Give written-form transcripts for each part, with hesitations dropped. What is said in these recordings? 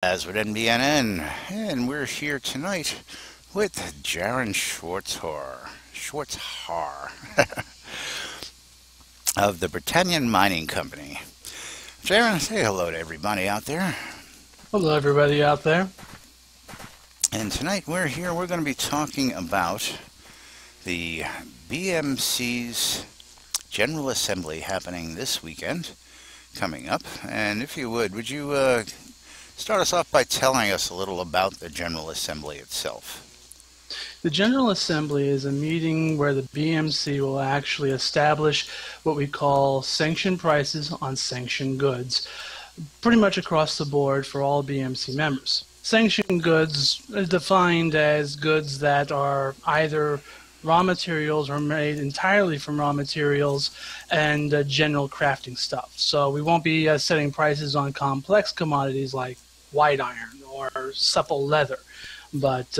As with NBNN, and we're here tonight with Jaron Schwartzhaar of the Britannian Mining Company. Jaron, say hello to everybody out there. Hello, everybody out there. And tonight we're going to be talking about the BMC's General Assembly happening this weekend, coming up. And if you would you start us off by telling us a little about the General Assembly itself? The General Assembly is a meeting where the BMC will actually establish what we call sanctioned prices on sanctioned goods, pretty much across the board for all BMC members. Sanctioned goods is defined as goods that are either raw materials or made entirely from raw materials and general crafting stuff. So we won't be setting prices on complex commodities like white iron or supple leather, but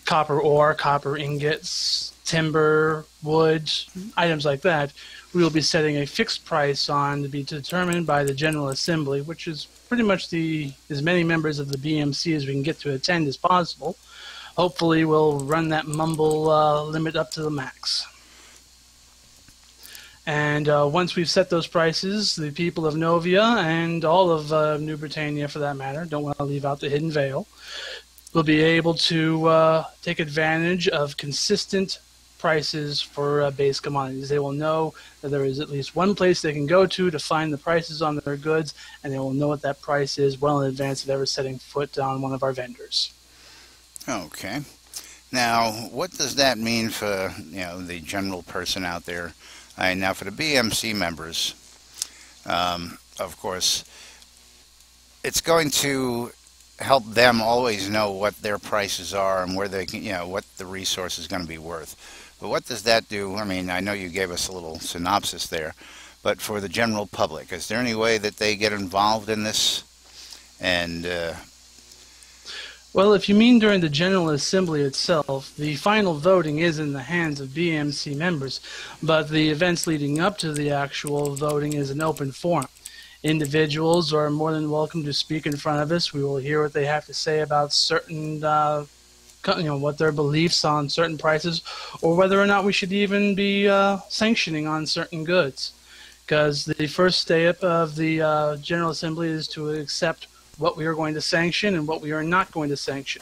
copper ore, copper ingots, timber, wood, items like that, we will be setting a fixed price on to be determined by the General Assembly, which is pretty much as many members of the BMC as we can get to attend as possible. Hopefully we'll run that mumble limit up to the max. And once we've set those prices, the people of Novia and all of New Britannia, for that matter, don't want to leave out the Hidden Vale, will be able to take advantage of consistent prices for base commodities. They will know that there is at least one place they can go to find the prices on their goods, and they will know what that price is well in advance of ever setting foot on one of our vendors. Okay. Now, what does that mean for the general person out there? Now, for the BMC members, of course, it's going to help them always know what their prices are and where they can, what the resource is going to be worth. But what does that do? I mean, I know you gave us a little synopsis there, but for the general public, is there any way that they get involved in this? And well, if you mean during the General Assembly itself, the final voting is in the hands of BMC members, but the events leading up to the actual voting is an open forum. Individuals are more than welcome to speak in front of us. We will hear what they have to say about certain, what their beliefs on certain prices, or whether or not we should even be sanctioning on certain goods. Because the first step of the General Assembly is to accept what we are going to sanction and what we are not going to sanction.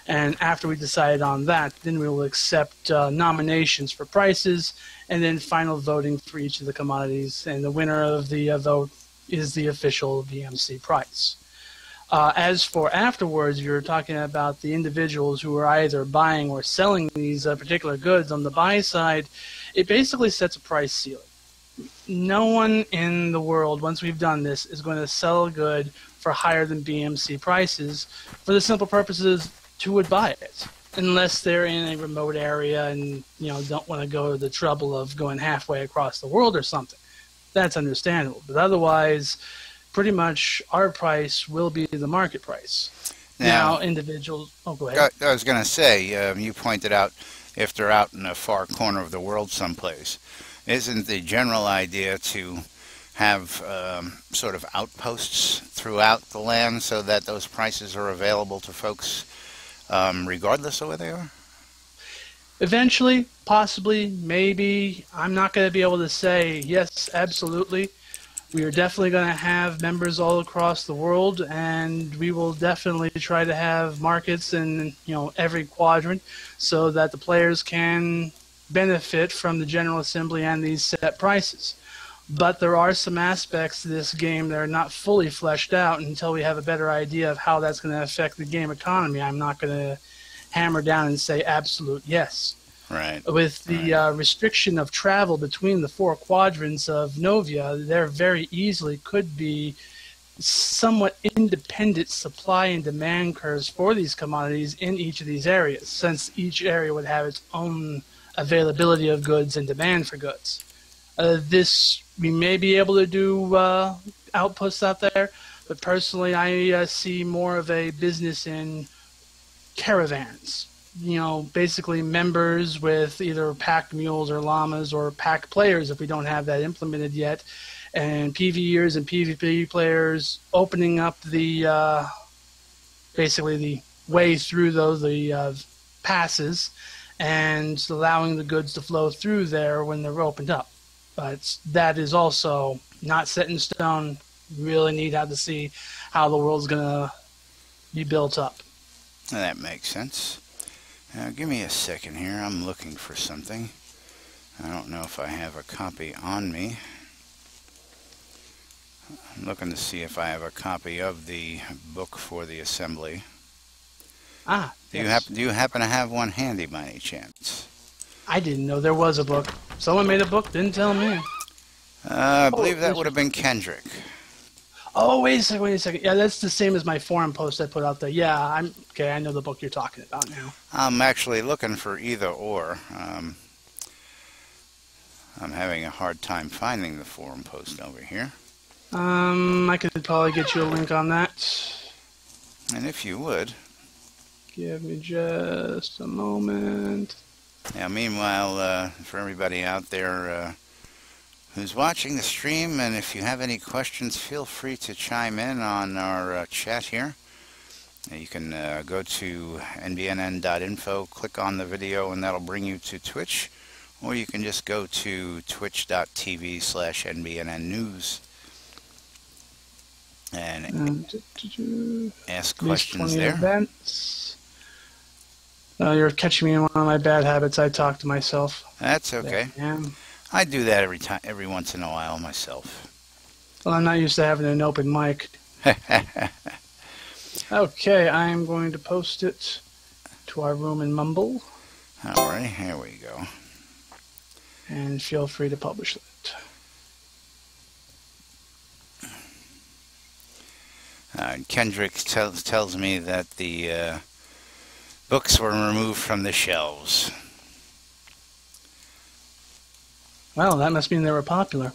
And after we decide on that, then we will accept nominations for prices and then final voting for each of the commodities. And the winner of the vote is the official BMC price. As for afterwards, you're talking about the individuals who are either buying or selling these particular goods. On the buy side, it basically sets a price ceiling. No one in the world, once we've done this, is going to sell a good for higher than BMC prices for the simple purposes who would buy it, unless they're in a remote area and don't want to go to the trouble of going halfway across the world or something. That's understandable. But otherwise, pretty much our price will be the market price. Now individuals... Oh, go ahead. I was going to say, you pointed out if they're out in a far corner of the world someplace, isn't the general idea to have sort of outposts throughout the land so that those prices are available to folks regardless of where they are? Eventually, possibly, maybe. I'm not going to be able to say yes, absolutely. We are definitely going to have members all across the world, and we will definitely try to have markets in every quadrant so that the players can benefit from the General Assembly and these set prices. But there are some aspects to this game that are not fully fleshed out until we have a better idea of how that's going to affect the game economy. I'm not going to hammer down and say absolute yes. Right. With the restriction of travel between the four quadrants of Novia, there very easily could be somewhat independent supply and demand curves for these commodities in each of these areas, since each area would have its own availability of goods and demand for goods. We may be able to do outposts out there, but personally I see more of a business in caravans. Basically members with either pack mules or llamas or pack players if we don't have that implemented yet, and PvEers and PvP players opening up the basically the way through the passes, and allowing the goods to flow through there when they're opened up. But that is also not set in stone. Really need to see how the world's going to be built up. That makes sense. Now, give me a second here. I'm looking for something. I don't know if I have a copy on me. I'm looking to see if I have a copy of the book for the assembly. Ah, Do yes. you happen to have one handy by any chance? I didn't know there was a book. Someone made a book, didn't tell me. I believe that would have been Kendrick. Oh, wait a second. Yeah, that's the same as my forum post I put out there. Yeah, okay. I know the book you're talking about now. I'm actually looking for either or. I'm having a hard time finding the forum post over here. I could probably get you a link on that. And if you would. Give me just a moment. Now, meanwhile, for everybody out there who's watching the stream, and if you have any questions, feel free to chime in on our chat here. You can go to nbnn.info, click on the video, and that'll bring you to Twitch. Or you can just go to twitch.tv/NBNN News and ask questions there. Events. You're catching me in one of my bad habits. I talk to myself. That's okay. I do that every once in a while myself. Well, I'm not used to having an open mic. Okay, I'm going to post it to our room in Mumble. All right, here we go. And feel free to publish it. Kendrick tells me that the books were removed from the shelves. Well, that must mean they were popular.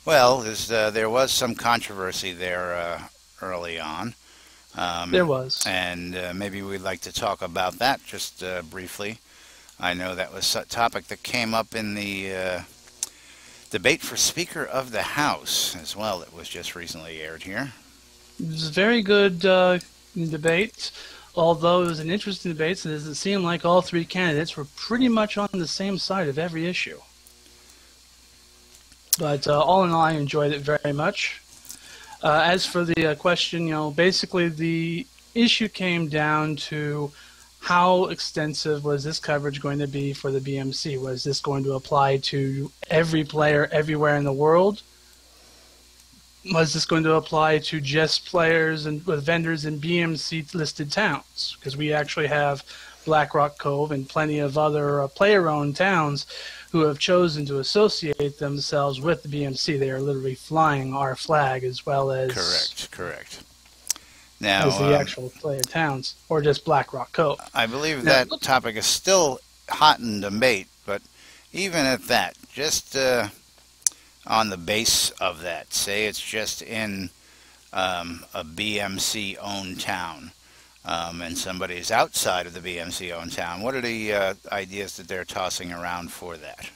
Well, there was some controversy there early on. There was. And maybe we'd like to talk about that just briefly. I know that was a topic that came up in the debate for Speaker of the House as well. It was just recently aired here. It was a very good debate. Although it was an interesting debate, and it seemed like all three candidates were pretty much on the same side of every issue. But all in all, I enjoyed it very much. As for the question, basically the issue came down to how extensive was this coverage going to be for the BMC? Was this going to apply to every player everywhere in the world? Was this going to apply to just players and with vendors in BMC listed towns? Because we actually have Blackrock Cove and plenty of other player-owned towns who have chosen to associate themselves with the BMC. They are literally flying our flag as well as correct. Now, as the actual player towns, or just Blackrock Cove. I believe that topic is still hot in debate, but even at that, just on the base of that, say it's just in a BMC-owned town, and somebody is outside of the BMC-owned town, what are the ideas that they're tossing around for that?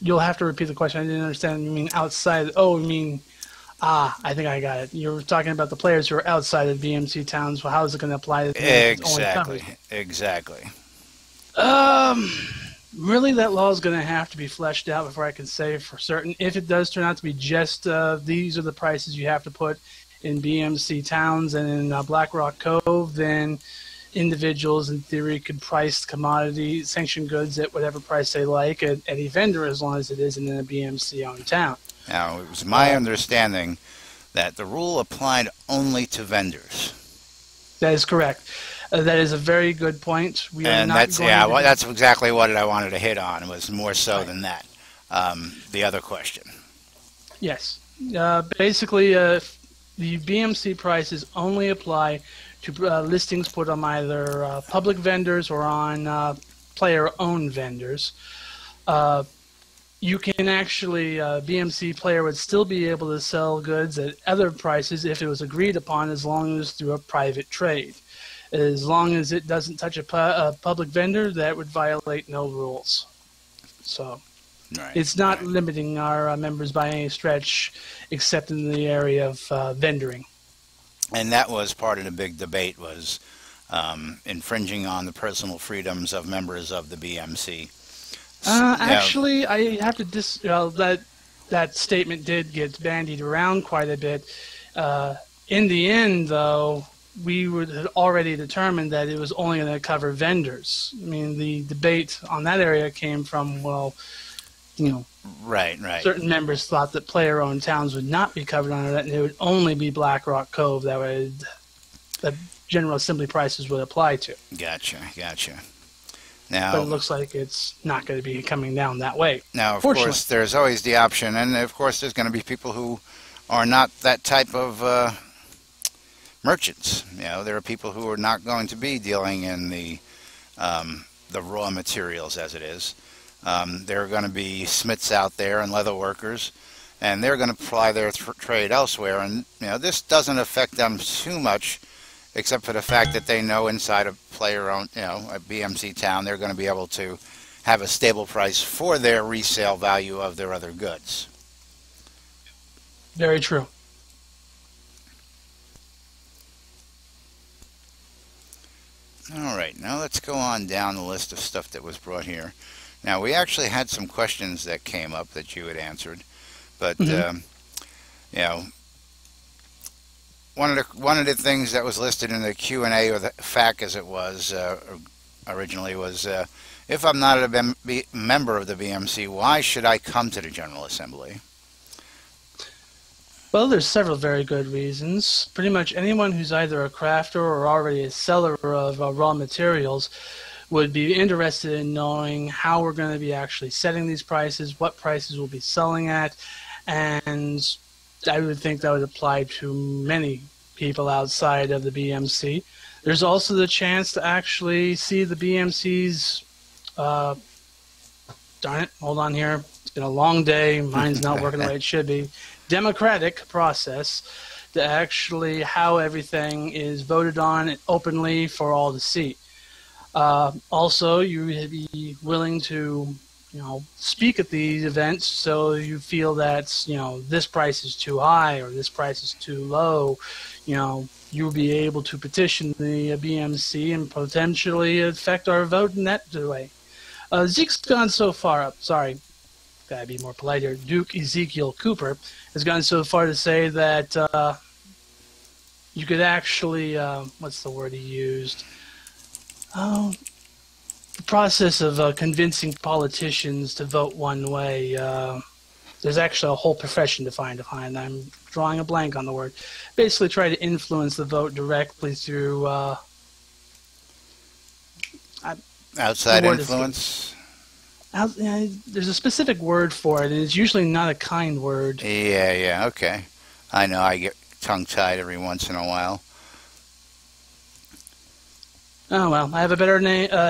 You'll have to repeat the question. I didn't understand. You mean outside? Oh, you mean... I think I got it. You're talking about the players who are outside of BMC towns. Well, how is it going to apply to the Exactly. Really, that law is going to have to be fleshed out before I can say for certain. If it does turn out to be just these are the prices you have to put in BMC towns and in Blackrock Cove, then individuals, in theory, could price commodity sanctioned goods at whatever price they like at any vendor, as long as it isn't in a BMC-owned town. Now, it was my understanding that the rule applied only to vendors. That is correct. That is a very good point. That's exactly what I wanted to hit on. It was more so than that. The other question. Yes. Basically, the BMC prices only apply to listings put on either public vendors or on player-owned vendors. You can actually, BMC player would still be able to sell goods at other prices if it was agreed upon, as long as through a private trade. As long as it doesn't touch a public vendor, that would violate no rules. So it's not limiting our members by any stretch, except in the area of vendoring. And that was part of the big debate, was infringing on the personal freedoms of members of the BMC. Yeah, Actually, I have to that statement did get bandied around quite a bit. In the end, though, had already determined that it was only going to cover vendors. I mean, the debate on that area came from, well, you know, right, right. certain members thought that player-owned towns would not be covered under that, and it would only be Black Rock Cove that General Assembly prices would apply to. Gotcha, gotcha. But it Now, looks like it's not going to be coming down that way. now, of Fortunately. course, there's always the option, and of course, there's going to be people who are not that type of merchants. You know, there are people who are not going to be dealing in the raw materials, as it is. There are going to be smiths out there and leather workers, and they're going to ply their trade elsewhere. And you know, this doesn't affect them too much, except for the fact that they know inside a player-owned, you know, a BMC town, they're going to be able to have a stable price for their resale value of their other goods. Very true. All right, now let's go on down the list of stuff that was brought here. Now, we actually had some questions that came up that you had answered, but you know, one of the things that was listed in the Q&A, or the FAQ as it was originally, was if I'm not a member of the BMC, why should I come to the General Assembly? Well, there's several very good reasons. Pretty much anyone who's either a crafter or already a seller of raw materials would be interested in knowing how we're going to be actually setting these prices, what prices we'll be selling at, and I would think that would apply to many people outside of the BMC. There's also the chance to actually see the BMC's, darn it, hold on here, it's been a long day, mine's not working the way it should be, democratic process to actually how everything is voted on openly for all to see. Also, you would be willing to, you know, speak at these events, so you feel that, you know, this price is too high or this price is too low. You know, you'll be able to petition the BMC and potentially affect our vote in that way. Zeke's gone so far, sorry, gotta be more polite here, Duke Ezekiel Cooper has gone so far to say that you could actually, what's the word he used? The process of convincing politicians to vote one way, there's actually a whole profession defined behind. I'm drawing a blank on the word. Basically try to influence the vote directly through Outside influence? There's a specific word for it, and it's usually not a kind word. Yeah, okay. I know, I get tongue-tied every once in a while. Oh, well, I have a better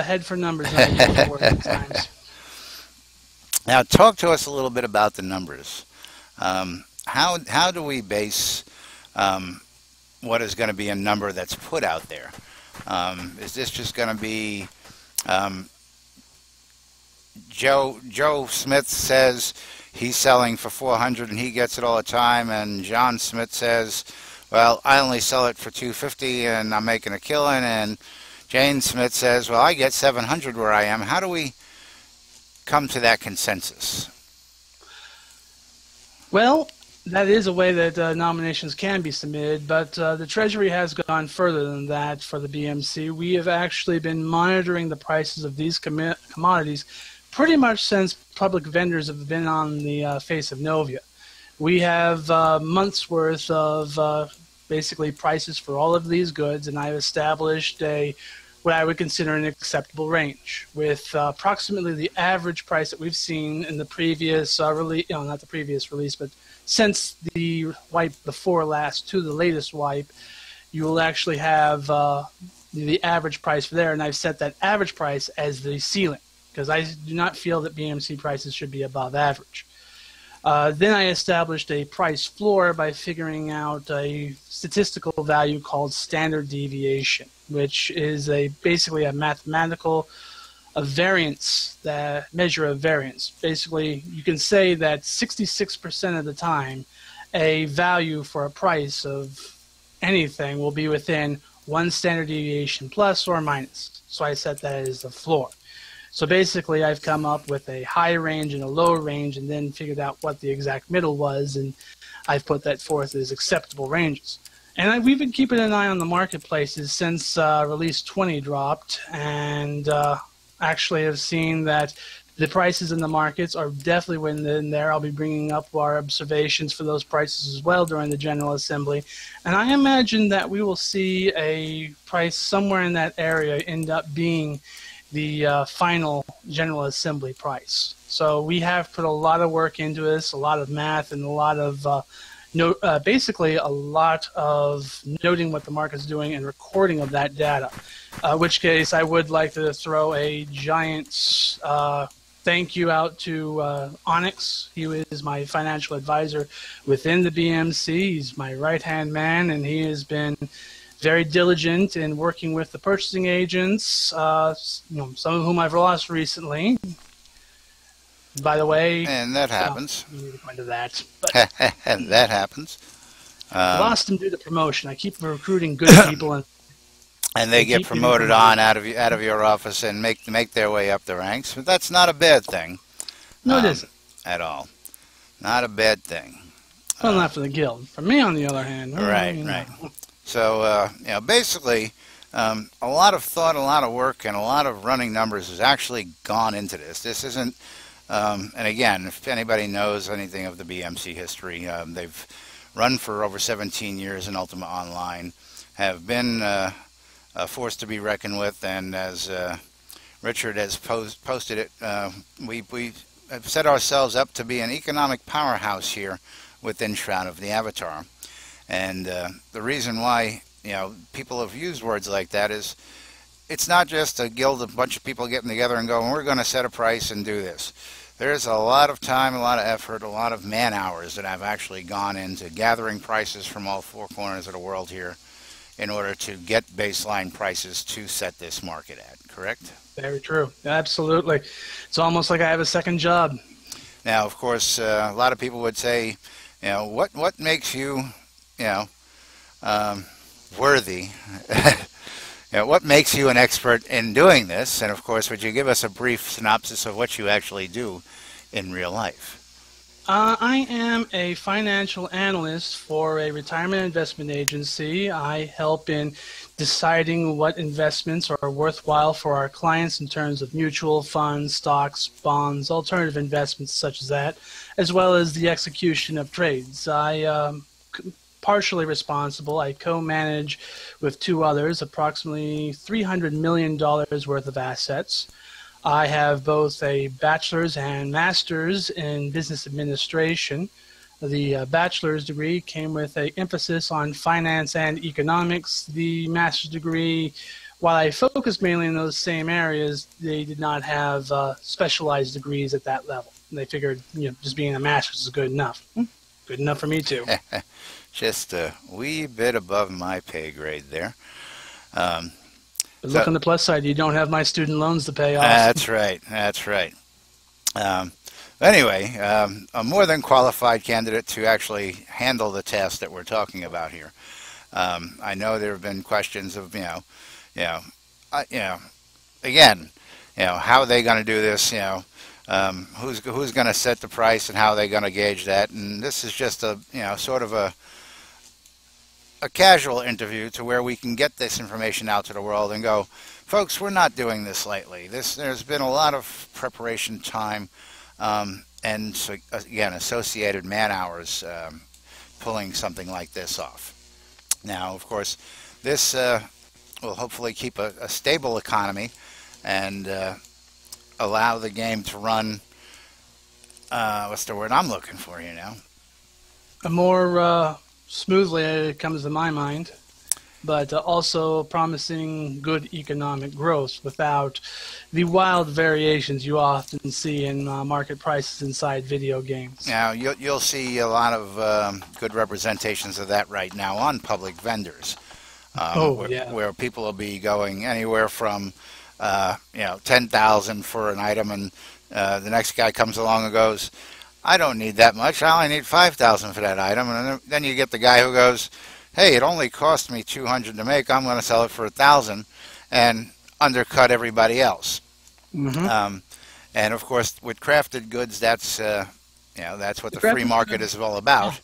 head for numbers than I use for it sometimes. Now, talk to us a little bit about the numbers. How do we base what is going to be a number that's put out there? Is this just going to be Joe Smith says he's selling for 400 and he gets it all the time, and John Smith says, well, I only sell it for 250 and I'm making a killing, and Jane Smith says, well, I get 700 where I am. How do we come to that consensus? Well, that is a way that nominations can be submitted, but the Treasury has gone further than that for the BMC. We have actually been monitoring the prices of these commodities pretty much since public vendors have been on the face of Novia. We have months worth of basically prices for all of these goods, and I've established what I would consider an acceptable range, with approximately the average price that we've seen in the previous release, not the previous release, but since the wipe before last to the latest wipe, you will actually have the average price for there, and I've set that average price as the ceiling, because I do not feel that BMC prices should be above average. Then I established a price floor by figuring out a statistical value called standard deviation, which is basically a mathematical variance, that measure of variance. Basically, you can say that 66% of the time, a value for a price of anything will be within one standard deviation plus or minus. So I set that as the floor. So basically, I've come up with a high range and a low range and then figured out what the exact middle was, and I've put that forth as acceptable ranges. And we've been keeping an eye on the marketplaces since release 20 dropped, and actually have seen that the prices in the markets are definitely within there. I'll be bringing up our observations for those prices as well during the General Assembly. And I imagine that we will see a price somewhere in that area end up being the final General Assembly price. So we have put a lot of work into this, a lot of math, and a lot of basically a lot of noting what the market's doing and recording of that data. Which case I would like to throw a giant thank you out to Onyx. He is my financial advisor within the BMC. He's my right-hand man, and he has been very diligent in working with the purchasing agents, some of whom I've lost recently. By the way, and that happens. We need to go into that. But that happens. I lost them due to promotion. I keep recruiting good people, and they get promoted on out of your office and make their way up the ranks. But that's not a bad thing. No, it isn't at all. Not a bad thing. Well, not for the guild. For me, on the other hand. Right. So, basically, a lot of thought, a lot of work, and a lot of running numbers has actually gone into this. This isn't, and again, if anybody knows anything of the BMC history, they've run for over 17 years in Ultima Online, have been a force to be reckoned with, and as Richard has posted it, we have set ourselves up to be an economic powerhouse here within Shroud of the Avatar. And the reason why people have used words like that is it's not just a guild of a bunch of people getting together and going, we're going to set a price and do this. There's a lot of time, a lot of effort, a lot of man hours that have actually gone into gathering prices from all four corners of the world here in order to get baseline prices to set this market at, correct? Very true. Absolutely. It's almost like I have a second job. Now, of course, a lot of people would say, what makes you worthy? What makes you an expert in doing this? And of course, would you give us a brief synopsis of what you actually do in real life? I am a financial analyst for a retirement investment agency. I help in deciding what investments are worthwhile for our clients in terms of mutual funds, stocks, bonds, alternative investments such as that, as well as the execution of trades. I partially responsible. I co-manage with two others approximately $300 million worth of assets. I have both a bachelor's and master's in business administration. The bachelor's degree came with an emphasis on finance and economics. The master's degree, while I focused mainly in those same areas, they did not have specialized degrees at that level. And they figured, just being a master's is good enough. Good enough for me too. Just a wee bit above my pay grade there. But look on the plus side, you don't have my student loans to pay off. That's right. That's right. Anyway, a more than qualified candidate to actually handle the task that we're talking about here. I know there have been questions of, again, how are they going to do this? Who's going to set the price and how are they going to gauge that? And this is just a, sort of a casual interview to where we can get this information out to the world and go, folks, we're not doing this lightly. There's been a lot of preparation time and, so, again, associated man hours pulling something like this off. Now, of course, this will hopefully keep a stable economy and allow the game to run, what's the word I'm looking for here now? A more smoothly, it comes to my mind, but also promising good economic growth without the wild variations you often see in market prices inside video games. Now, you'll see a lot of good representations of that right now on public vendors, where people will be going anywhere from 10,000 for an item, and the next guy comes along and goes, I don't need that much. I only need 5,000 for that item. And then you get the guy who goes, hey, it only cost me 200 to make, I'm going to sell it for 1,000 and undercut everybody else. Mm-hmm. Um, and of course, with crafted goods, that's that's what The the free graphic market goods, is all yeah, about.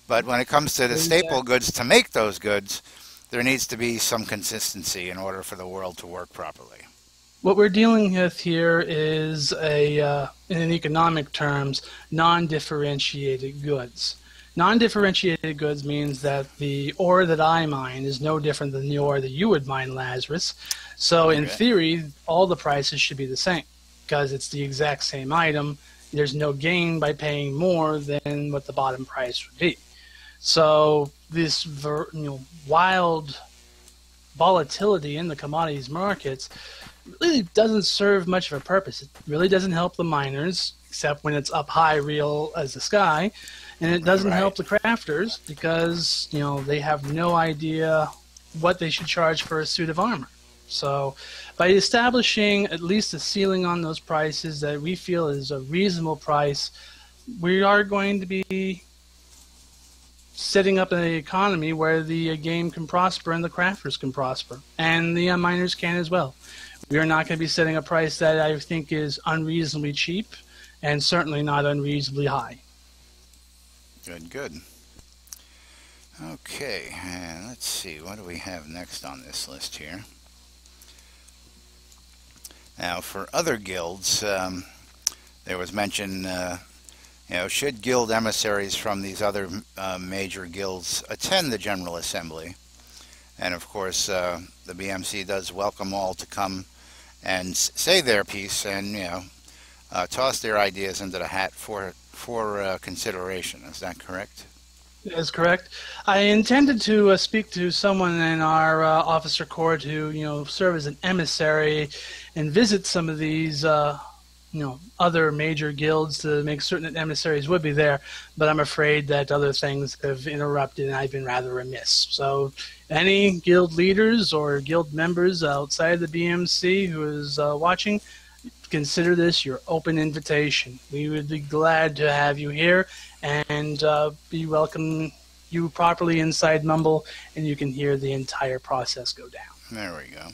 But when it comes to the staple exactly. goods to make those goods, there needs to be some consistency in order for the world to work properly. What we're dealing with here is in economic terms, non-differentiated goods. Non-differentiated goods means that the ore that I mine is no different than the ore that you would mine, Lazarus. So in Okay. theory, all the prices should be the same because it's the exact same item. There's no gain by paying more than what the bottom price would be. So this wild volatility in the commodities markets really doesn't serve much of a purpose. It really doesn't help the miners, except when it's up high, real as the sky, and it doesn't help Right. the crafters because they have no idea what they should charge for a suit of armor. So, by establishing at least a ceiling on those prices that we feel is a reasonable price, we are going to be setting up an economy where the game can prosper and the crafters can prosper, and the miners can as well. We are not going to be setting a price that I think is unreasonably cheap and certainly not unreasonably high. Good, good. Okay, and let's see, what do we have next on this list here? Now, for other guilds, there was mention, should guild emissaries from these other major guilds attend the General Assembly? And of course, the BMC does welcome all to come and say their piece and, toss their ideas into the hat for consideration. Is that correct? That is correct. I intended to speak to someone in our officer corps to, serve as an emissary and visit some of these, other major guilds to make certain that emissaries would be there. But I'm afraid that other things have interrupted, and I've been rather remiss. So, any guild leaders or guild members outside the BMC who is watching, consider this your open invitation. We would be glad to have you here and be welcome you properly inside Mumble, and you can hear the entire process go down. There we go.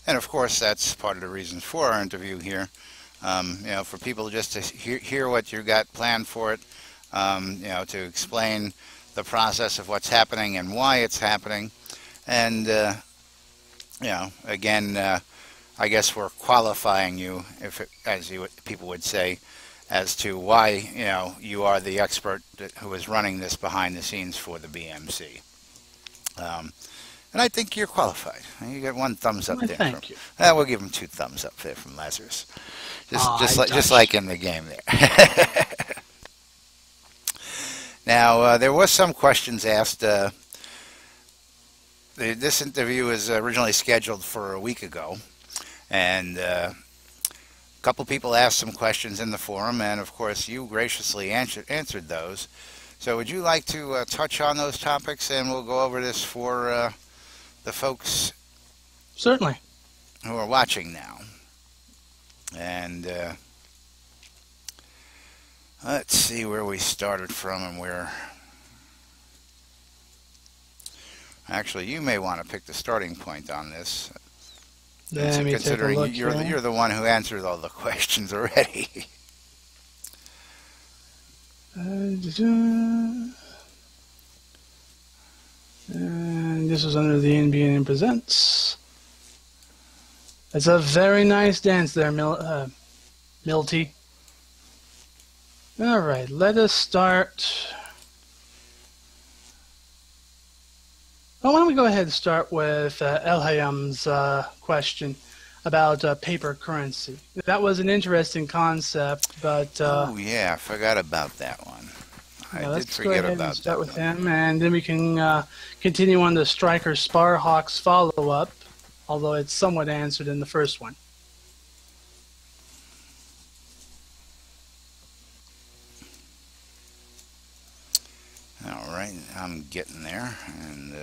And of course, that's part of the reason for our interview here. For people just to hear what you got planned for it, to explain the process of what's happening and why it's happening. And, again, I guess we're qualifying you, people would say, as to why, you are the expert who is running this behind the scenes for the BMC. And I think you're qualified. You get one thumbs up Well, there. thank you. We'll give him two thumbs up there from Lazarus. Just I like in the game there. Now, there was some questions asked. This interview was originally scheduled for a week ago, and a couple people asked some questions in the forum, and of course you graciously answered those. So would you like to touch on those topics, and we'll go over this for the folks Certainly. who are watching now. And let's see where we started from and where... Actually, you may want to pick the starting point on this, Let me take a considering look you're here. you're the one who answered all the questions already. And this was under the NBNN Presents. It's a very nice dance there, Milty. All right, let us start. Well, why don't we go ahead and start with Elhayam's question about paper currency. That was an interesting concept, but Oh yeah, I forgot about that one. I did let's go forget ahead and about start that with one. him, and then we can continue on the Striker Sparhawks follow-up, although it's somewhat answered in the first one. All right, I'm getting there, and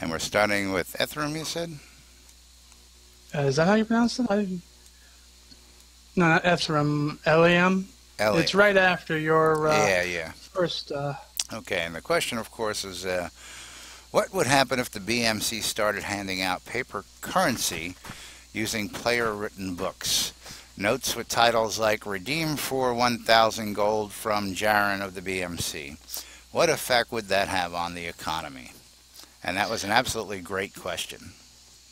we're starting with Ethereum, you said? Is that how you pronounce it? No, not Ethereum. Eliam. It's right after your yeah. first. Okay, and the question, of course, is what would happen if the BMC started handing out paper currency using player-written books? Notes with titles like "Redeem for 1,000 gold from Jaron of the BMC." What effect would that have on the economy? And that was an absolutely great question.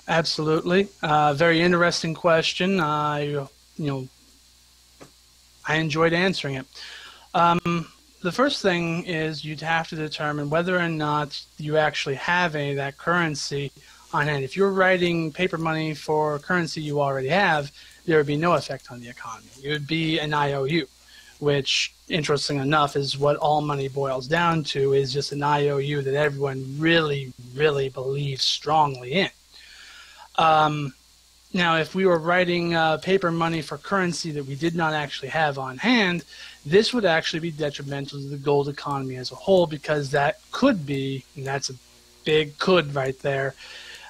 Absolutely, very interesting question. I enjoyed answering it. The first thing is you'd have to determine whether or not you actually have any of that currency on hand. If you're writing paper money for currency you already have, there would be no effect on the economy. It would be an IOU, which, interesting enough, is what all money boils down to, is just an IOU that everyone really, really believes strongly in. Now, if we were writing paper money for currency that we did not actually have on hand, this would actually be detrimental to the gold economy as a whole, because that could be, and that's a big could right there,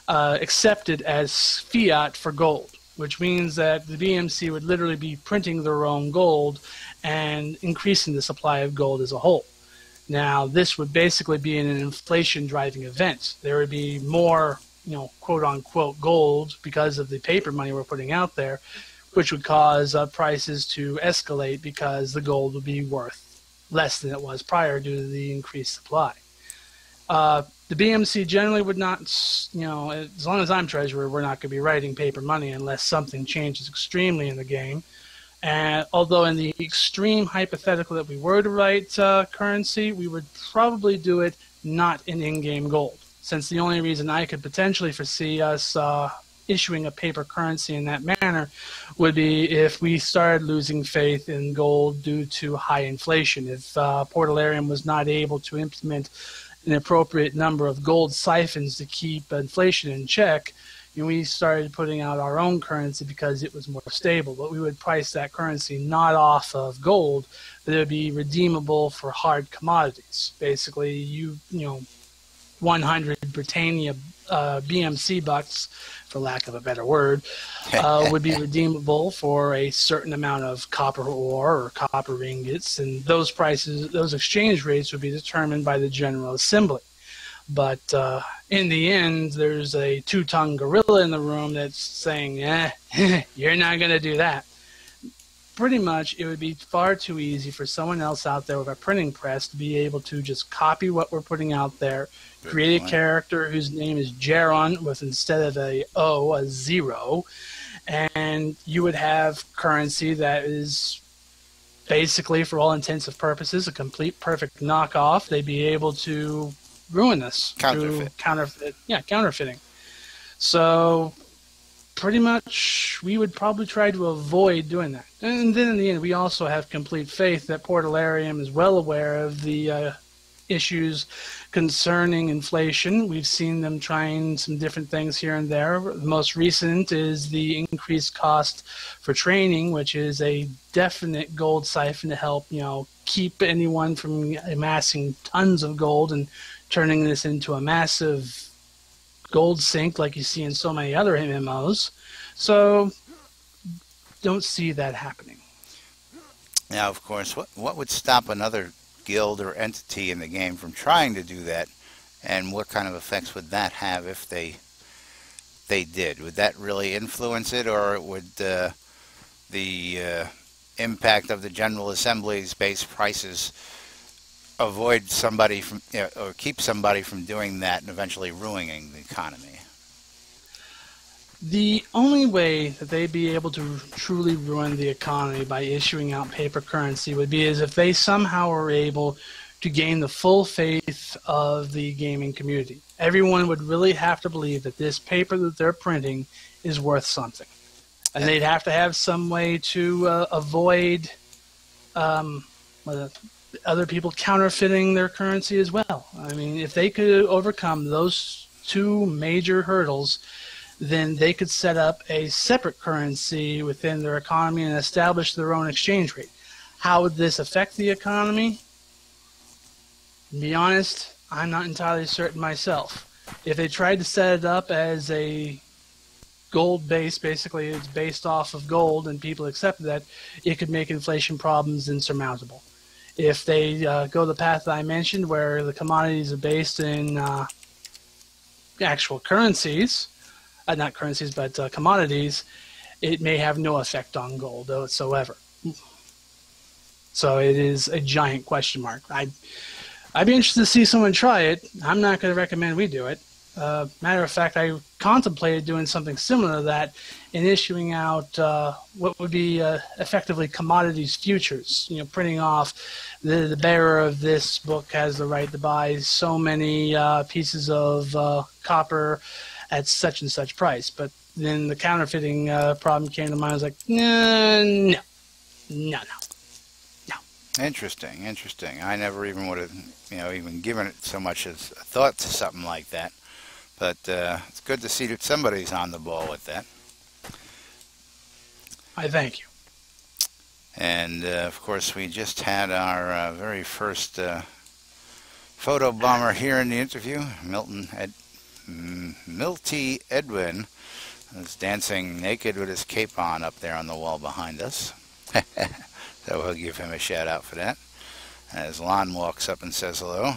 accepted as fiat for gold, which means that the BMC would literally be printing their own gold and increasing the supply of gold as a whole. Now, this would basically be an inflation-driving event. There would be more, quote-unquote gold because of the paper money we're putting out there, which would cause prices to escalate because the gold would be worth less than it was prior due to the increased supply. The BMC generally would not, as long as I'm treasurer, we're not going to be writing paper money unless something changes extremely in the game. And although in the extreme hypothetical that we were to write currency, we would probably do it not in in-game gold, since the only reason I could potentially foresee us issuing a paper currency in that manner would be if we started losing faith in gold due to high inflation. If Portalarium was not able to implement an appropriate number of gold siphons to keep inflation in check, we started putting out our own currency because it was more stable. But we would price that currency not off of gold, but it would be redeemable for hard commodities. Basically, 100 Britannia BMC bucks, for lack of a better word, would be redeemable for a certain amount of copper ore or copper ingots, and those exchange rates would be determined by the General Assembly. But in the end, there's a two-tongued gorilla in the room that's saying, you're not going to do that. Pretty much, it would be far too easy for someone else out there with a printing press to be able to just copy what we're putting out there, create a character whose name is Jaron with, instead of a O, a 0, and you would have currency that is basically, for all intents and purposes, a complete perfect knockoff. They'd be able to ruin us through counterfeiting. So pretty much we would probably try to avoid doing that. And then in the end, we also have complete faith that Portalarium is well aware of the issues concerning inflation. We've seen them trying some different things here and there. The most recent is the increased cost for training, which is a definite gold siphon to help, keep anyone from amassing tons of gold and turning this into a massive gold sink like you see in so many other MMOs. So don't see that happening. Now, of course, what would stop another guild or entity in the game from trying to do that, and what kind of effects would that have if they did? Would that really influence it, or would the impact of the General Assembly's base prices avoid somebody from, or keep somebody from doing that and eventually ruining the economy? The only way that they'd be able to truly ruin the economy by issuing out paper currency would be as if they somehow were able to gain the full faith of the gaming community. Everyone would really have to believe that this paper that they're printing is worth something. And they'd have to have some way to avoid other people counterfeiting their currency as well. I mean, if they could overcome those two major hurdles, then they could set up a separate currency within their economy and establish their own exchange rate. How would this affect the economy? To be honest, I'm not entirely certain myself. If they tried to set it up as a gold-based, basically it's based off of gold, and people accept that, it could make inflation problems insurmountable. If they go the path that I mentioned, where the commodities are based in actual currencies, not currencies, but commodities, it may have no effect on gold whatsoever. So it is a giant question mark. I'd be interested to see someone try it. I'm not going to recommend we do it. Matter of fact, I contemplated doing something similar to that in issuing out what would be effectively commodities futures. You know, printing off the bearer of this book has the right to buy so many pieces of copper at such and such price. But then the counterfeiting problem came to mind. I was like, no. Interesting, interesting. I never even would have, even given it so much as a thought to something like that. But it's good to see that somebody's on the ball with that. I thank you. And, of course, we just had our very first photo bomber here in the interview. Milty Edwin is dancing naked with his cape on up there on the wall behind us. So we'll give him a shout out for that. As Lon walks up and says hello.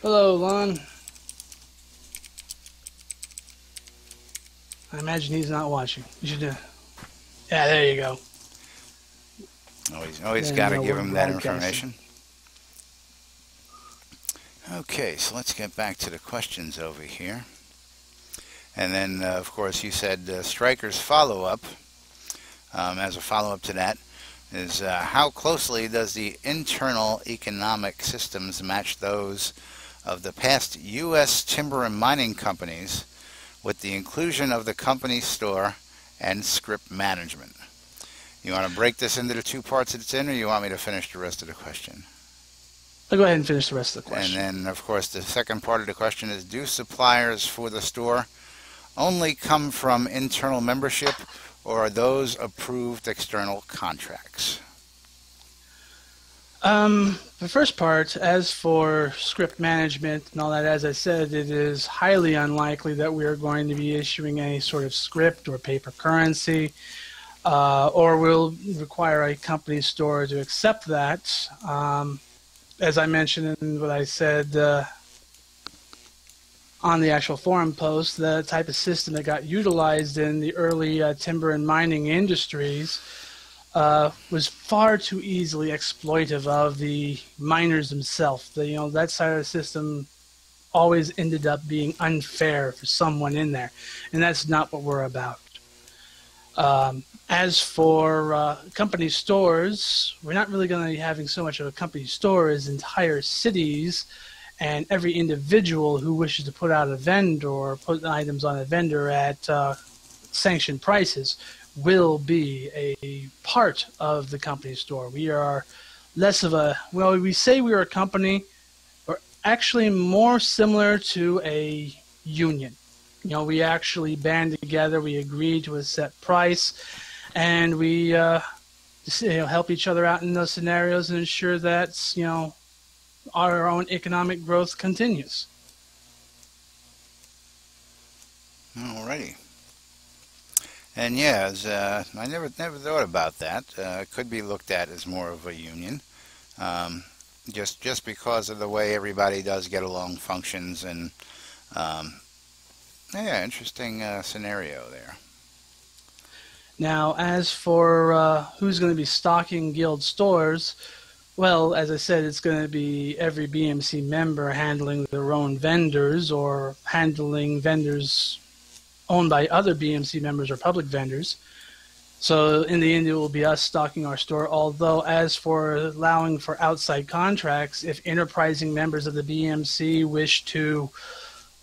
Hello, Lon. I imagine he's not watching. You should yeah, there you go. Always got to give him that information. Okay, so let's get back to the questions over here. And then, of course, you said Stryker's follow-up. As a follow-up to that, is how closely does the internal economic systems match those of the past U.S. timber and mining companies with the inclusion of the company store and script management? You want to break this into the two parts it's in, or you want me to finish the rest of the question? I'll go ahead and finish the rest of the question. And then, of course, the second part of the question is, do suppliers for the store only come from internal membership, or are those approved external contracts? The first part, as for script management and all that, as I said, it is highly unlikely that we are going to be issuing any sort of script or paper currency, or will require a company store to accept that. As I mentioned in what I said on the actual forum post, the type of system that got utilized in the early timber and mining industries was far too easily exploitive of the miners themselves. That side of the system always ended up being unfair for someone in there, and that's not what we're about. As for company stores, we're not really going to be having so much of a company store as entire cities, and every individual who wishes to put out a vendor or put items on a vendor at sanctioned prices will be a part of the company store. We are less of a, well, we say we are a company, we're actually more similar to a union. We actually band together, we agree to a set price, and we help each other out in those scenarios and ensure that, our own economic growth continues. Alrighty. And yeah, I never thought about that. It could be looked at as more of a union, just because of the way everybody does get along, functions, and yeah, interesting scenario there. Now, as for who's going to be stocking guild stores, well, as I said, it's going to be every BMC member handling their own vendors or handling vendors owned by other BMC members or public vendors. So in the end, it will be us stocking our store. Although as for allowing for outside contracts, if enterprising members of the BMC wish to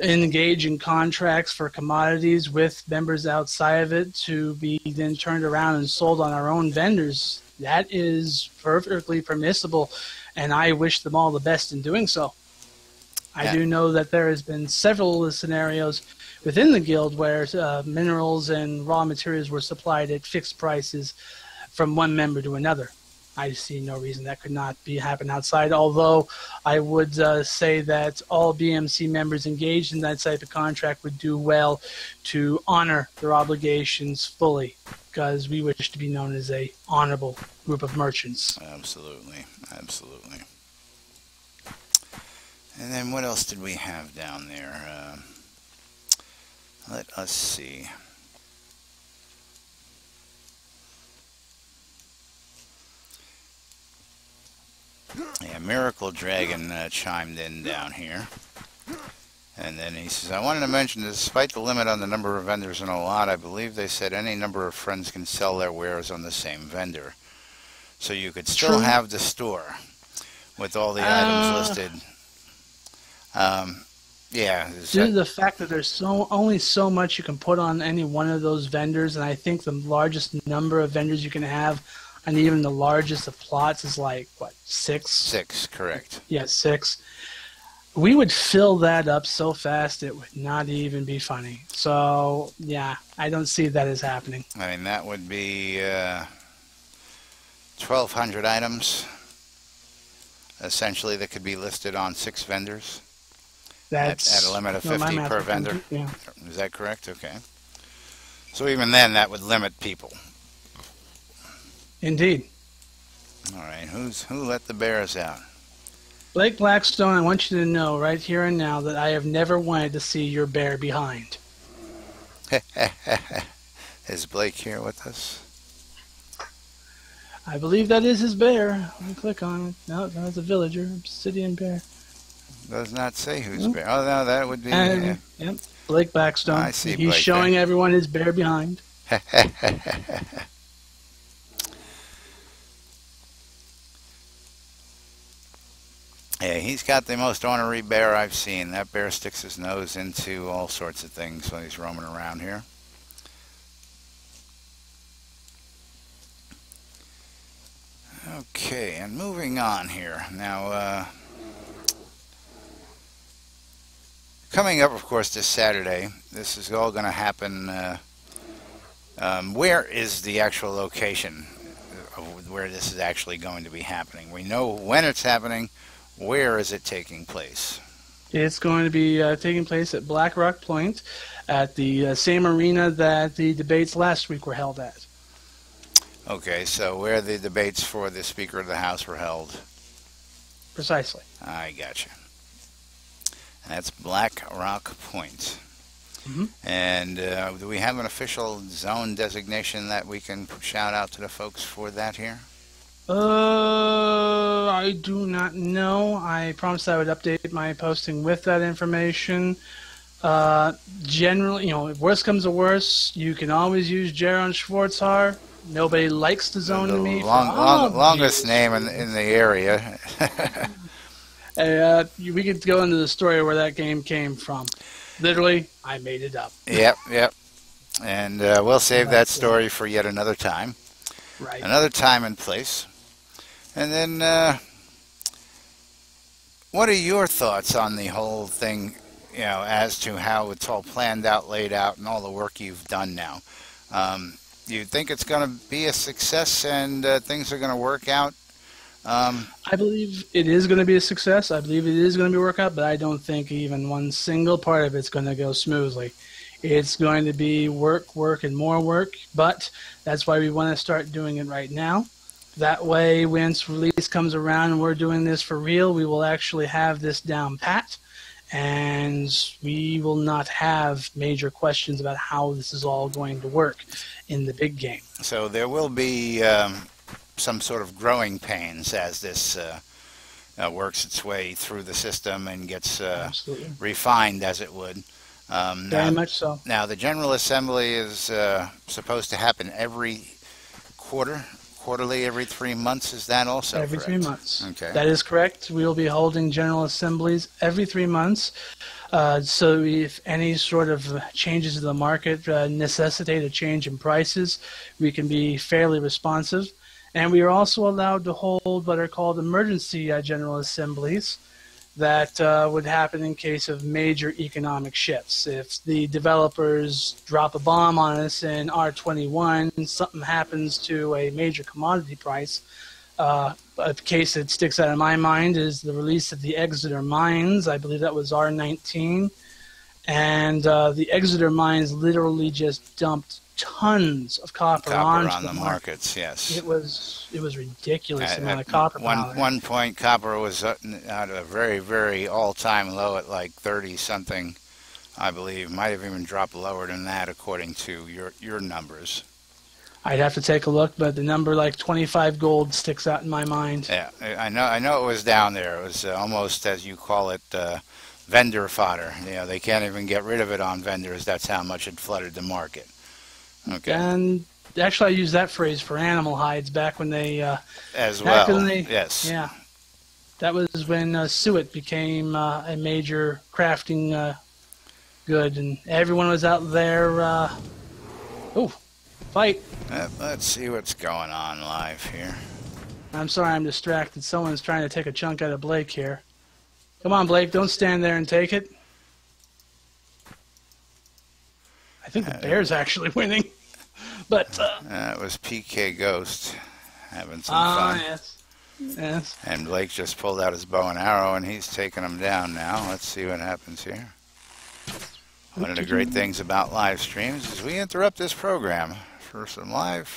engage in contracts for commodities with members outside of it to be then turned around and sold on our own vendors, that is perfectly permissible, and I wish them all the best in doing so. I do know that there has been several scenarios within the guild where minerals and raw materials were supplied at fixed prices from one member to another. I see no reason that could not be happen outside, although I would say that all BMC members engaged in that type of contract would do well to honor their obligations fully, because we wish to be known as a honorable group of merchants. Absolutely, absolutely. And then what else did we have down there? Let us see. Yeah, Miracle Dragon chimed in down here. And then he says, I wanted to mention that despite the limit on the number of vendors in a lot, I believe they said any number of friends can sell their wares on the same vendor. So you could still have the store with all the items listed. Yeah. Due to the fact that there's only so much you can put on any one of those vendors, and I think the largest number of vendors you can have, and even the largest of plots is like, what, 6? 6, correct. Yeah, 6. We would fill that up so fast it would not even be funny. So, yeah, I don't see that as happening. I mean, that would be 1,200 items, essentially, that could be listed on 6 vendors. That's at a limit of 50 per vendor. Yeah. Is that correct? Okay. So even then, that would limit people. Indeed. All right. Who let the bears out? Blake Blackstone, I want you to know right here and now that I have never wanted to see your bear behind. Is Blake here with us? I believe that is his bear. Let me click on it. No, that's a villager. Obsidian bear. Does not say who's bear. Oh, no, that would be... Yep, Blake Blackstone. I see He's Blake showing there. everyone his bear behind. Yeah, he's got the most ornery bear I've seen. That bear sticks his nose into all sorts of things when he's roaming around here. Okay, and moving on here. Now, coming up, of course, this Saturday, this is all going to happen. Where is the actual location of where this is actually going to be happening? We know when it's happening. Where is it taking place? It's going to be taking place at Black Rock Point at the same arena that the debates last week were held at. Okay, so where the debates for the Speaker of the House were held. Precisely. I gotcha. That's Black Rock Point. Mm-hmm. And do we have an official zone designation that we can shout out to the folks for that here? I do not know. I promised I would update my posting with that information. Generally, if worse comes to worse, you can always use Jaron Schwartzhaar. Nobody likes the zone to me. Longest name in the area. We could go into the story where that game came from. Literally, I made it up. Yep. And we'll save that story for yet another time. Right. Another time and place. And then, what are your thoughts on the whole thing, as to how it's all planned out, laid out, and all the work you've done now? Do you think it's going to be a success and things are going to work out? I believe it is going to be a success. I believe it is going to be work out, but I don't think even one single part of it's going to go smoothly. It's going to be work, and more work, but that's why we want to start doing it right now. That way, once release comes around and we're doing this for real, we will actually have this down pat, and we will not have major questions about how this is all going to work in the big game. So there will be some sort of growing pains as this works its way through the system and gets refined, as it would. Very much so. Now, the General Assembly is supposed to happen every quarterly, every 3 months. Is that also every correct? 3 months? Okay. That is correct. We will be holding General Assemblies every 3 months. So if any sort of changes to the market necessitate a change in prices, we can be fairly responsive. And we are also allowed to hold what are called emergency General Assemblies that would happen in case of major economic shifts. If the developers drop a bomb on us in R21, something happens to a major commodity price, A case that sticks out in my mind is the release of the Exeter Mines. I believe that was R19. And the Exeter Mines literally just dumped tons of copper onto on the markets. Yes, it was ridiculous amount of copper. One point, copper was at a very all-time low at like 30 something, I believe. Might have even dropped lower than that according to your numbers. I'd have to take a look, but the number like 25 gold sticks out in my mind. Yeah, I know it was down there. It was almost, as you call it, vendor fodder. You know, they can't even get rid of it on vendors. That's how much it flooded the market. Okay. And actually, I used that phrase for animal hides back when they as well. Yes. Yeah. That was when suet became a major crafting good, and everyone was out there. Oh, fight! Let's see what's going on live here. I'm sorry, I'm distracted. Someone's trying to take a chunk out of Blake here. Come on, Blake, don't stand there and take it. I think the Bears actually winning, but it was PK Ghost having some fun. Yes. And Blake just pulled out his bow and arrow, and he's taking them down now. Let's see what happens here. One of the great things about live streams is we interrupt this program for some live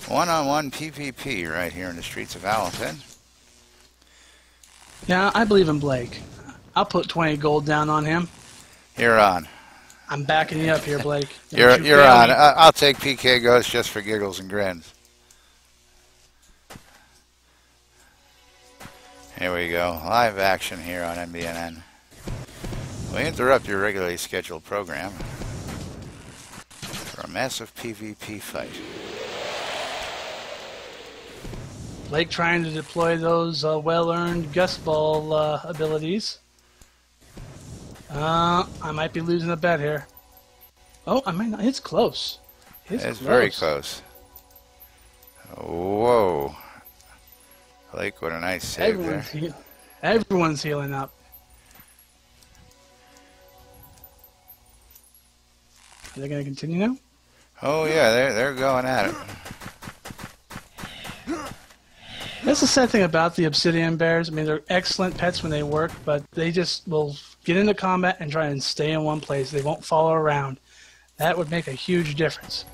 one-on-one PvP right here in the streets of Allerton. Yeah, I believe in Blake. I'll put 20 gold down on him. You're on. I'm backing you up here, Blake. You're on. I'll take PK Ghost just for giggles and grins. Here we go. Live action here on NBNN. We interrupt your regularly scheduled program for a massive PvP fight. Blake trying to deploy those well-earned gust ball abilities. I might be losing a bet here. Oh, I might not. It's close. It's very close. Whoa. Blake, what a nice save there. Everyone's healing up. Are they going to continue now? Oh, yeah, they're going at it. That's the sad thing about the obsidian bears. I mean, they're excellent pets when they work, but they just will get into combat and try and stay in one place. They won't follow around. That would make a huge difference.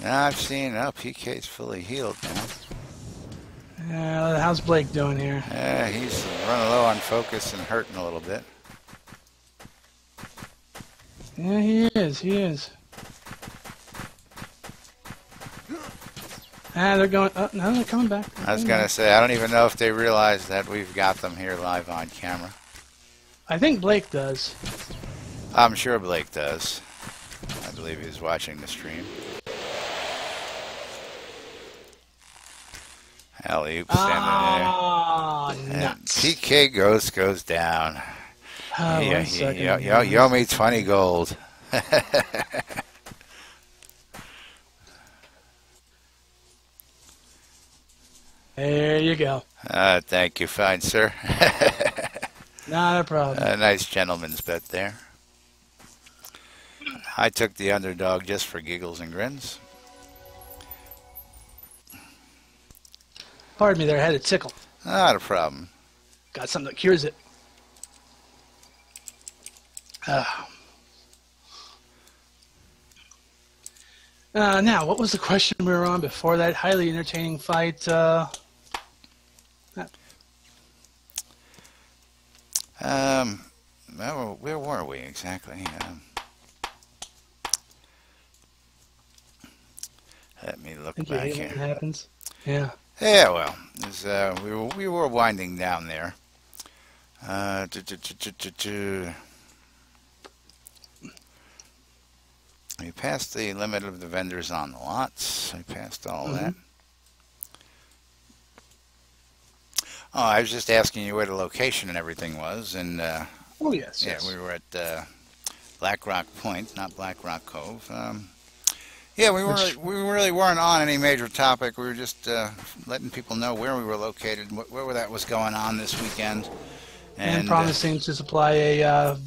Now I've seen, PK's fully healed now. How's Blake doing here? Yeah, he's running low on focus and hurting a little bit. Yeah, he is. They're going. No, they're coming back. I was going to say, I don't even know if they realize that we've got them here live on camera. I think Blake does. I'm sure Blake does. I believe he's watching the stream. Alley-oop standing there. Nuts. PK Ghost goes down. You owe me 20 gold. There you go. Thank you, fine sir. Not a problem. A nice gentleman's bet there. I took the underdog just for giggles and grins. Pardon me there, I had a tickle. Not a problem. Got something that cures it. Now, what was the question we were on before that highly entertaining fight? Well, where were we exactly? Let me look back here. What happens? Yeah. Yeah, well, we were winding down there. We passed the limit of the vendors on the lots. I passed all that. Oh, I was just asking you where the location and everything was, and oh yes, yeah, yes. we were at Black Rock Point, not Black Rock Cove. Yeah, we really weren't on any major topic. We were just letting people know where we were located, where that was going on this weekend, and promising to supply a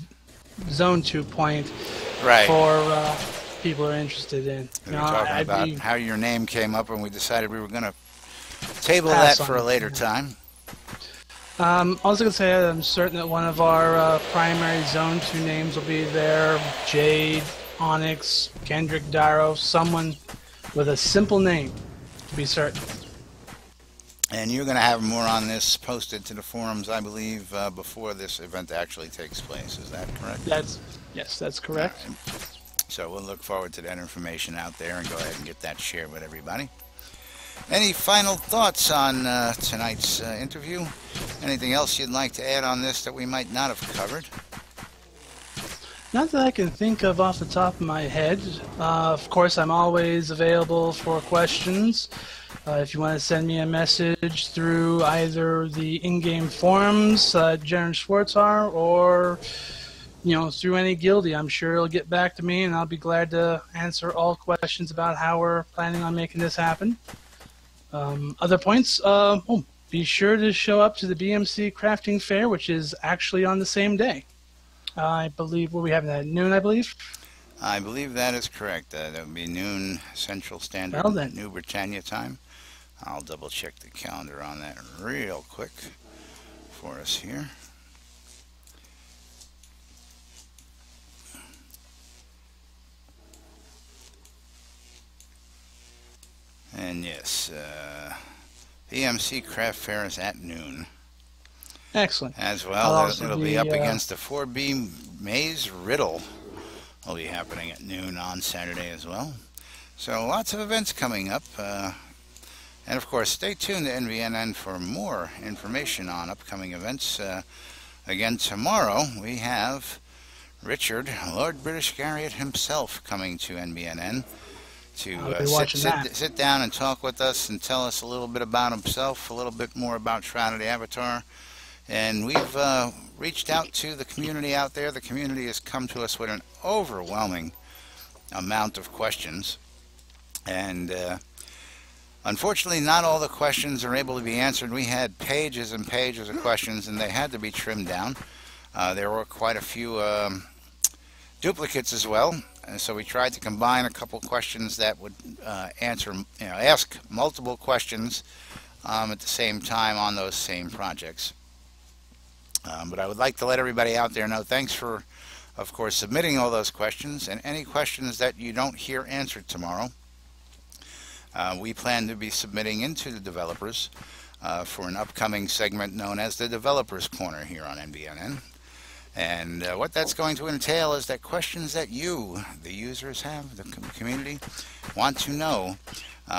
Zone 2 point right. for people who are interested in. We were talking about how your name came up, and we decided we were going to table pass that on for a it. later time. Also going to say I'm certain that one of our primary Zone 2 names will be there. Jade, Onyx, Kendrick, Darrow, someone with a simple name, to be certain. And you're going to have more on this posted to the forums, I believe, before this event actually takes place. Is that correct? Yes, that's correct. Right. So we'll look forward to that information out there and go ahead and get that shared with everybody. Any final thoughts on tonight's interview? Anything else you'd like to add on this that we might not have covered? Not that I can think of off the top of my head. Of course, I'm always available for questions. If you want to send me a message through either the in-game forums, Jaron Schwartzhaar, or through any guildie, I'm sure he'll get back to me, and I'll be glad to answer all questions about how we're planning on making this happen. Other points, be sure to show up to the BMC Crafting Fair, which is actually on the same day. I believe we'll be having that at noon, I believe. I believe that is correct. That would be noon Central Standard, New Britannia time. I'll double check the calendar on that real quick for us here. And yes, BMC Craft Fair is at noon. Excellent. As well, it'll be up against the 4B Maze Riddle. Will be happening at noon on Saturday as well. So lots of events coming up. And of course, stay tuned to NBNN for more information on upcoming events. Again, tomorrow we have Richard, Lord British Garriott himself, coming to NBNN to sit down and talk with us and tell us a little bit about himself, a little bit more about Shroud of the Avatar. And we've reached out to the community out there. The community has come to us with an overwhelming amount of questions. And unfortunately, not all the questions are able to be answered. We had pages and pages of questions, and they had to be trimmed down. There were quite a few duplicates as well. And so we tried to combine a couple questions that would ask multiple questions at the same time on those same projects. But I would like to let everybody out there know, thanks for, of course, submitting all those questions, and any questions that you don't hear answered tomorrow, we plan to be submitting into the developers for an upcoming segment known as the Developers Corner here on NBNN. And what that's going to entail is that questions that you, the users, have, the community, want to know,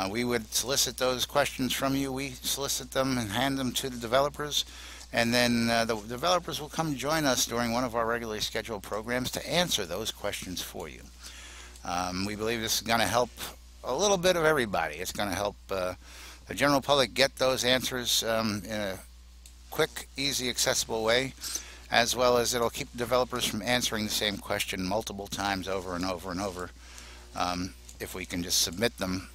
we would solicit those questions from you. We solicit them and hand them to the developers. And then the developers will come join us during one of our regularly scheduled programs to answer those questions for you. We believe this is going to help a little bit of everybody. It's going to help the general public get those answers in a quick, easy, accessible way, as well as it'll keep the developers from answering the same question multiple times over and over and over. If we can just submit them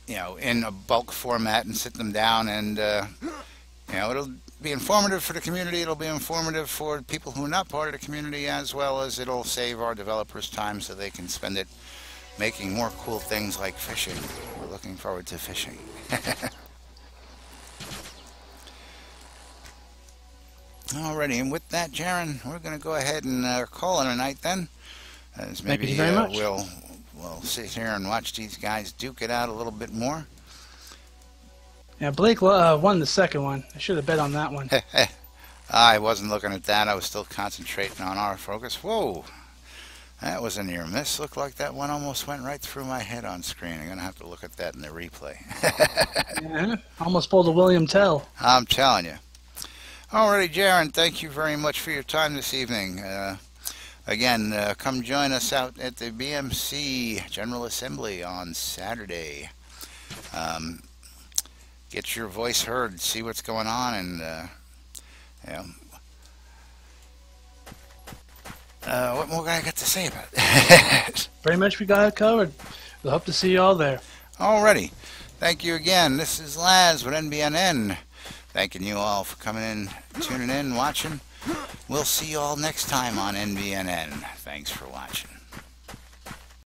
in a bulk format and sit them down, and it'll be informative for the community. It'll be informative for people who are not part of the community, as well as it'll save our developers time so they can spend it making more cool things like fishing. We're looking forward to fishing. Alrighty, and with that, Jaron, we're going to go ahead and call it a night then. As maybe Thank you very much. We'll sit here and watch these guys duke it out a little bit more. Yeah, Blake won the second one. I should have bet on that one. I wasn't looking at that. I was still concentrating on our focus. Whoa, that was a near miss. Looked like that one almost went right through my head on screen. I'm going to have to look at that in the replay. Yeah, almost pulled a William Tell. I'm telling you. Alrighty, Jaron, thank you very much for your time this evening. Again, come join us out at the BMC General Assembly on Saturday. Get your voice heard, see what's going on, and what more can I got to say about it? Pretty much we got it covered. We'll hope to see you all there. Alrighty. Thank you again. This is Laz with NBNN. Thanking you all for coming in, tuning in, watching. We'll see you all next time on NBNN. Thanks for watching.